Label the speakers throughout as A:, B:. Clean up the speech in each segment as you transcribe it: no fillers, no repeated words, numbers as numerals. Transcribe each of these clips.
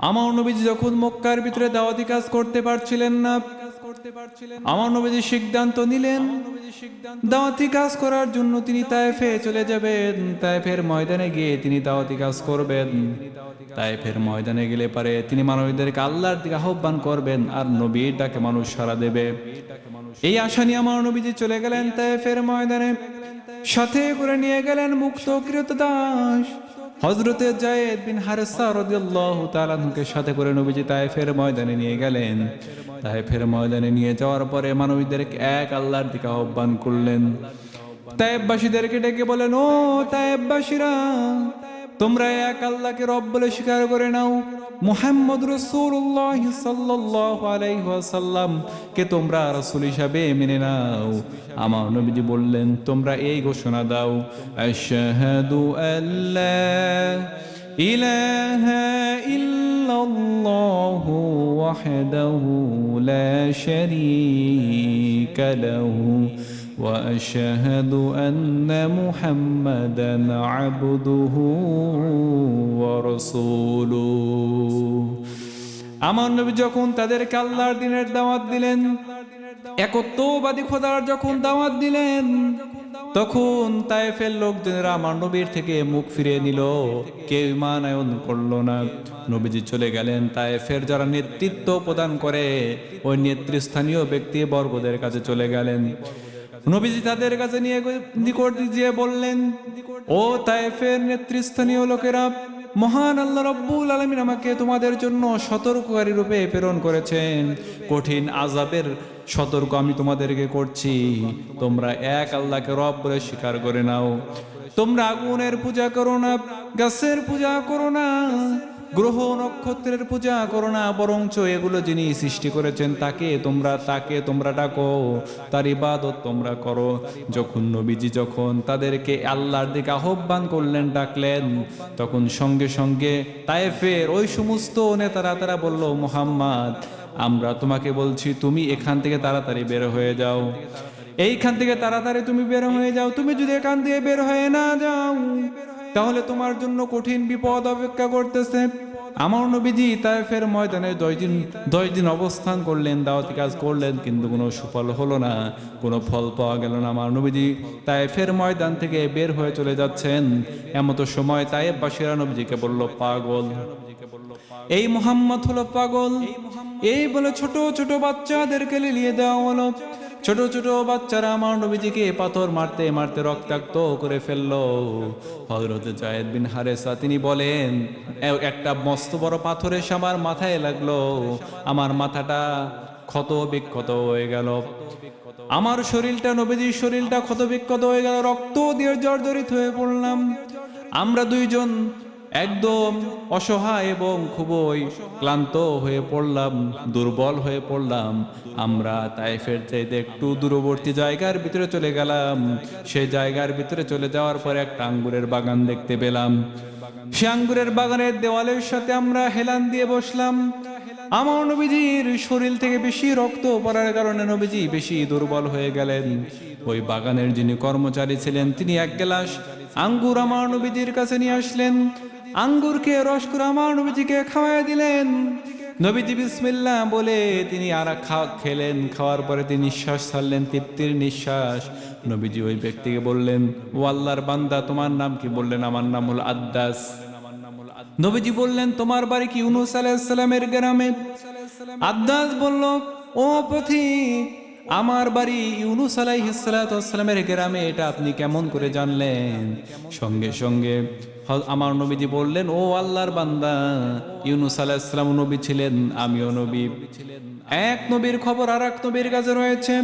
A: আমার নবীজি যখন মক্কার ভিতরে দাওয়াতি কাজ করতে পারছিলেন না, আমার নবীজি সিদ্ধান্ত নিলেন দাওয়াতি কাজ করার জন্য তিনি তায়েফে চলে যাবেন। তায়েফের ময়দানে গিয়ে তিনি দাওয়াতি কাজ করবেন। তায়েফের ময়দানে গেলে পারে তিনি মানবীদেরকে আল্লাহর দিকে আহ্বান করবেন আর নবীর ডাকে মানুষ সাড়া দেবে। এই আশা নিয়ে আমার নবীজি চলে গেলেন তায়েফের ময়দানে। সাথে করে নিয়ে গেলেন মুক্ত কৃতদাস হযরতে যায়েদ বিন হারেসা রাদিয়াল্লাহু তাআলা আনহুকে সাথে করে নবীজি তায়েফের ময়দানে নিয়ে গেলেন। তায়েফের ময়দানে নিয়ে যাওয়ার পরে মানবীদেরকে এক আল্লাহর দিকে আহ্বান করলেন। তায়েফবাসীদেরকে ডেকে বলেন, ও তায়েফবাসীরা, তোমরা এক আল্লাহকে রব বলে স্বীকার করে নাও। মুহাম্মদ রাসূলুল্লাহ সাল্লাল্লাহু আলাইহি ওয়াসাল্লাম কে তোমরা রাসূল হিসাবে মেনে নাও। আমার নবীজি বললেন, তোমরা এই ঘোষণা দাও, আশহাদু আল্লা ইলাহা ইল্লাল্লাহু ওয়াহদাহু লা শারীকা লাহু وأشهد أن محمدًا عبده ورسوله। আমার নবী যখন তাদেরকে আল্লাহর দ্বীনের দাওয়াত দিলেন, একত্ববাদী খোদার যখন দাওয়াত দিলেন, তখন তায়েফের লোকজনেরা আমার নবীর থেকে মুখ ফিরিয়ে নিল, কেউ ঈমান আনয়ন করলো না। নবীজি চলে গেলেন তায়েফের যারা নেতৃত্ব প্রদান করে ওই নেতৃস্থানীয় ব্যক্তি বর্গদের কাছে চলে গেলেন। নবীজি তাদের কাছে নিয়ে নিকট দিয়ে বললেন, ও তায়েফের নেতৃস্থানীয় লোকেরা, মহান আল্লাহ রাব্বুল আলামিন আমাকে তোমাদের জন্য সতর্ককারী রূপে প্রেরণ করেছেন। কঠিন আযাবের সতর্ক আমি তোমাদেরকে করছি। তোমরা এক আল্লাহকে রব বলে স্বীকার করে নাও। তোমরা আগুনের পূজা করো না, গাছের পূজা করো না, গ্রহ নক্ষত্রের পূজা করো না, বরঞ্চ এগুলো যিনি সৃষ্টি করেছেন তাকে তোমরা ডাকো, তার ইবাদত তোমরা করো। যখন নবীজি তাদেরকে আল্লাহর দিকে আহ্বান করলেন, ডাকলেন, তখন সঙ্গে সঙ্গে তায়েফের ওই সমস্ত নেতারা তারা বলল, মুহাম্মদ, আমরা তোমাকে বলছি তুমি এখান থেকে তাড়াতাড়ি বের হয়ে যাও, এইখান থেকে তাড়াতাড়ি তুমি বের হয়ে যাও। তুমি যদি এখান থেকে বের হয়ে না যাও তাহলে তোমার জন্য কঠিন বিপদ অপেক্ষা করতেছে। আমার নবীজি তায়েফের ময়দানে 10 দিন অবস্থান করলেন, দাওয়াতি কাজ করলেন, কিন্তু কোনো সুফল হলো না, কোনো ফল পাওয়া গেল না। আমার নবীজি তায়েফের ময়দান থেকে বের হয়ে চলে যাচ্ছেন। এমতো সময় তায়েফবাসীরা নবীজিকে বলল, পাগল, এই মুহাম্মদ হলো পাগল। এই বলে ছোট ছোট বাচ্চাদেরকে লিলিয়ে দেওয়া হলো। ছোট ছোট বাচ্চারা আমার নবীজিকে পাথর মারতে মারতে রক্তাক্ত করে ফেললো। হযরত যায়েদ বিন হারেসা তিনি বলেন, একটা মস্ত বড় পাথর এসে আমার মাথায় লাগলো, আমার মাথাটা ক্ষত বিক্ষত হয়ে গেল, আমার শরীরটা, নবীজির শরীরটা ক্ষত বিক্ষত হয়ে গেল, রক্ত দিয়ে জর্জরিত হয়ে পড়লাম। আমরা দুইজন একদম অসহায় এবং খুবই ক্লান্ত হয়ে পড়লাম, দুর্বল হয়ে পড়লাম। আমরা তায়েফের চাইতে একটু দূরবর্তী জায়গার ভিতরে চলে গেলাম। সেই জায়গার ভিতরে চলে যাওয়ার পরে একটা আঙ্গুরের বাগান দেখতে পেলাম। সে আঙ্গুরের বাগানের দেওয়ালের সাথে আমরা হেলান দিয়ে বসলাম। আমার নবীজির শরীর থেকে বেশি রক্ত পড়ার কারণে নবীজি বেশি দুর্বল হয়ে গেলেন। ওই বাগানের যিনি কর্মচারী ছিলেন তিনি এক গ্লাস আঙ্গুর আমার নবীজির কাছে নিয়ে আসলেন। আঙ্গুরকে রস করে আমার নবীজিকে খাওয়াই দিলেন। নবীজি বিসমিল্লাহ বলে তিনি আর খেলেন। খাওয়ার পরে তিনি নিঃশ্বাস ছাড়লেন, তৃপ্তির নিঃশ্বাস। নবীজি ওই ব্যক্তিকে বললেন, ও আল্লাহর বান্দা, তোমার নাম কি? বললেন, আমার নাম হল আদ্দাস। নবীজি বললেন, তোমার বাড়ি কি? ইউনূস আলাইহিস সালামের গ্রামে। আদ্দাস বলল, ও পথিক, আমার বাড়ি ইউনূস আলাইহিস সালামের গ্রামে, এটা আপনি কেমন করে জানলেন? সঙ্গে সঙ্গে আমার নবীজি বললেন, ও আল্লাহর বান্দা, ইউনূস আলাইহিস সালাম নবী ছিলেন, আমিও নবী। এক নবীর খবর আর এক নবীর কাছে রয়েছে।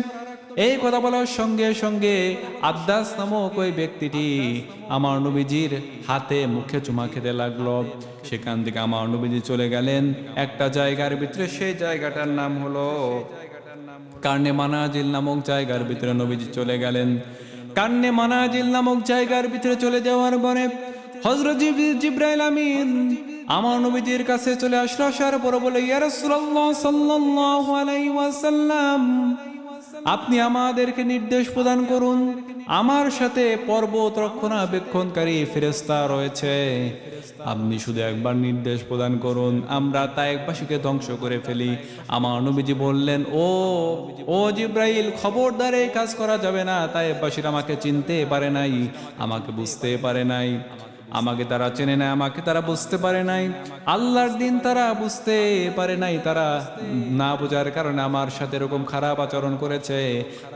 A: এই কথা বলার সঙ্গে সঙ্গে আদ্দাস নামক ওই ব্যক্তিটি আমার নবীজির হাতে মুখে চুমা খেতে লাগলো। সেখান থেকে আমার নবীজি চলে গেলেন একটা জায়গার ভিতরে। সেই জায়গাটার নাম হলো কারনে মানাজিল নামক জায়গার ভিতরে নবীজি চলে গেলেন। কারনে মানাজিল নামক জায়গার ভিতরে চলে যাওয়ার পরে হযরত জিবরাইল আমিন আমার নবীজির কাছে চলে আসলো। আসার পরে বলে, ইয়া রাসূলুল্লাহ সাল্লাল্লাহু আলাইহি ওয়াসাল্লাম, আপনি আমাদেরকে নির্দেশ প্রদান করুন। আমার সাথে পর্বত রক্ষণাবেক্ষণকারী ফেরেশতা রয়েছে, আপনি শুধু একবার নির্দেশ প্রদান করুন, আমরা তায়েফবাসীকে ধ্বংস করে ফেলি। আমার নবীজি বললেন, ও জিব্রাইল, খবরদার এই কাজ করা যাবে না। তায়েফবাসীরা আমাকে চিনতে পারে নাই, আমাকে বুঝতে পারে নাই, আমাকে তারা চেনে নাই, আমাকে তারা বুঝতে পারে নাই। আল্লাহর দিন তারা বুঝতে পারে নাই, তারা না বোঝার কারণে আমার সাথে এরকম খারাপ আচরণ করেছে।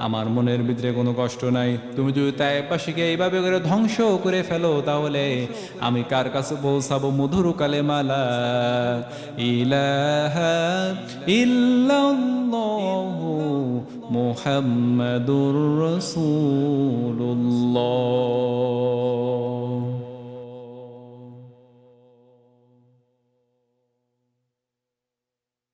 A: আমার মনের ভিতরে কোনো কষ্ট নাই। তুমি যদি তায়েফবাসীকে এইভাবে করে ধ্বংস করে ফেলো, তাহলে আমি কার কাছে পৌঁছাবো? মধুর কালেমা লা ইলাহা ইল্লাল্লাহু মুহাম্মাদুর রাসূলুল্লাহ।